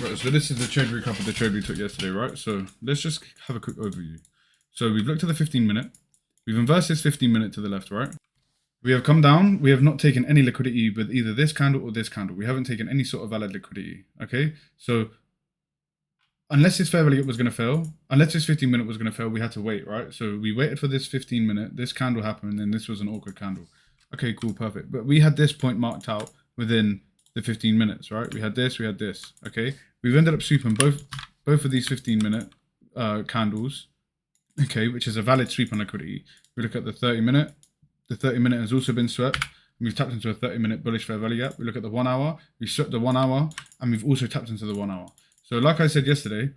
Right, so this is the trade recap of the trade we took yesterday, right? So let's just have a quick overview. So we've looked at the 15-minute. We've inversed this 15-minute to the left, right? We have come down. We have not taken any liquidity with either this candle or this candle. We haven't taken any sort of valid liquidity, okay? So unless this fair value was going to fail, unless this 15-minute was going to fail, we had to wait, right? So we waited for this 15-minute. This candle happened, and then this was an awkward candle. Okay, cool, perfect. But we had this point marked out within the 15 minutes, right? We had this, okay? We've ended up sweeping both of these 15-minute candles, okay, which is a valid sweep on liquidity. We look at the 30-minute. The 30-minute has also been swept. We've tapped into a 30-minute bullish fair value gap. We look at the 1 hour. We swept the 1 hour, and we've also tapped into the 1 hour. So like I said yesterday,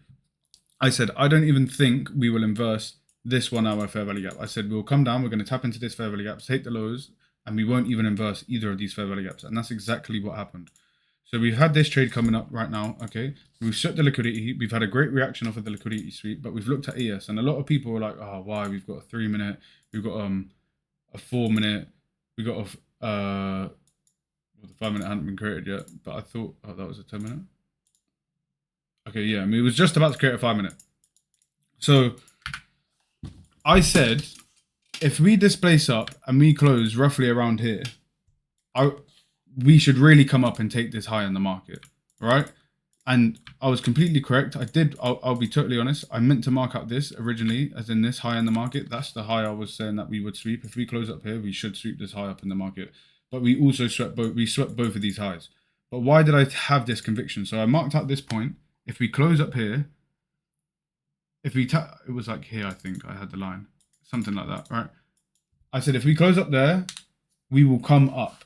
I said I don't even think we will inverse this 1 hour fair value gap. I said we'll come down, we're going to tap into this fair value gap, take the lows, and we won't even inverse either of these fair value gaps. And that's exactly what happened. So we've had this trade coming up right now, okay? We've swept the liquidity. We've had a great reaction off of the liquidity sweep, but we've looked at ES, and a lot of people were like, oh, why? We've got a 3-minute, we've got a 4-minute, we got well, the 5-minute hadn't been created yet, but I thought, oh, that was a 10-minute. Okay, yeah, I mean, it was just about to create a 5-minute. So I said, if we displace up and we close roughly around here, we should really come up and take this high in the market, right? And I was completely correct. I'll be totally honest. I meant to mark out this originally as in this high in the market. That's the high I was saying that we would sweep. If we close up here, we should sweep this high up in the market. But we also swept both of these highs. But why did I have this conviction? So I marked out this point. If we close up here, if we tap, it was like here, I think I had the line, something like that, right? I said, if we close up there, we will come up.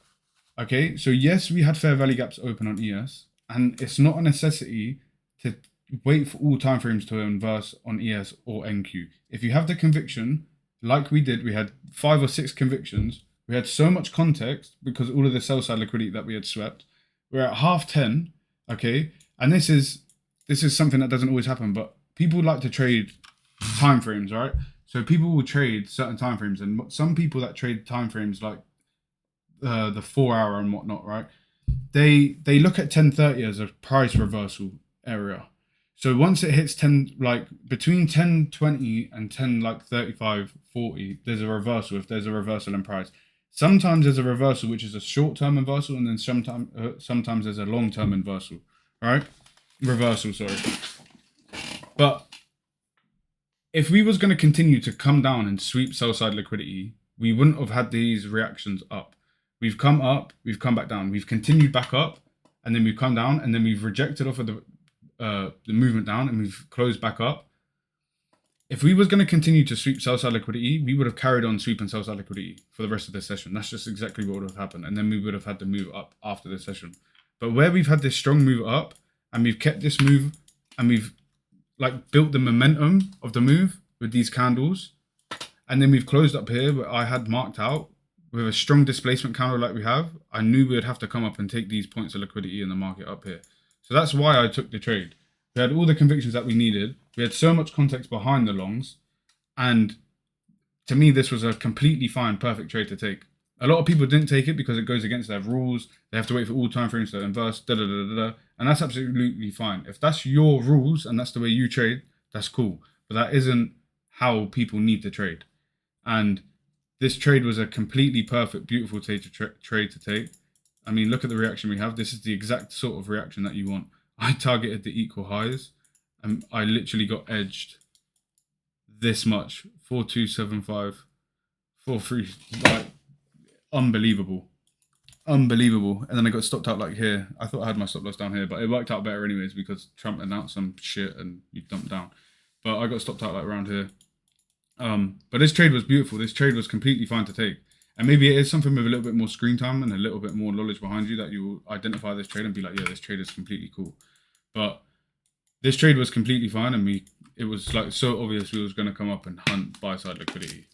Okay, so yes, we had fair value gaps open on ES, and it's not a necessity to wait for all timeframes to inverse on ES or NQ. If you have the conviction, like we did, we had 5 or 6 convictions. We had so much context because all of the sell side liquidity that we had swept. We're at 10:30, okay, and this is something that doesn't always happen, but people like to trade timeframes, right? So people will trade certain timeframes, and some people that trade timeframes like the 4 hour and whatnot, right? They look at 10:30 as a price reversal area. So once it hits 10, like between 10:20 and 10 like 35:40, there's a reversal. If there's a reversal in price, sometimes there's a reversal which is a short-term inversal, and then sometimes there's a long-term inversal, right? Reversal, sorry. But if we was going to continue to come down and sweep sell side liquidity, we wouldn't have had these reactions up. We've come up, we've come back down, we've continued back up, and then we've come down, and then we've rejected off of the movement down, and we've closed back up. If we was going to continue to sweep sell side liquidity, we would have carried on sweeping sell side liquidity for the rest of the session. That's just exactly what would have happened, and then we would have had to move up after the session. But where we've had this strong move up, and we've kept this move, and we've like built the momentum of the move with these candles, and then we've closed up here where I had marked out with a strong displacement candle like we have. I knew we would have to come up and take these points of liquidity in the market up here. So that's why I took the trade. We had all the convictions that we needed. We had so much context behind the longs, and to me this was a completely fine, perfect trade to take. A lot of people didn't take it because it goes against their rules. They have to wait for all time frames to inverse, and that's absolutely fine. If that's your rules and that's the way you trade, that's cool. But that isn't how people need to trade. And this trade was a completely perfect, beautiful trade to take. I mean, look at the reaction we have. This is the exact sort of reaction that you want. I targeted the equal highs, and I literally got edged this much. 4275, 43, like unbelievable. Unbelievable. And then I got stopped out like here. I thought I had my stop loss down here, but it worked out better anyways because Trump announced some shit and you dumped down. But I got stopped out like around here. But this trade was beautiful. This trade was completely fine to take. And maybe it is something with a little bit more screen time and a little bit more knowledge behind you that you will identify this trade and be like, yeah, this trade is completely cool. But this trade was completely fine, and it was like so obvious we was going to come up and hunt buy side liquidity.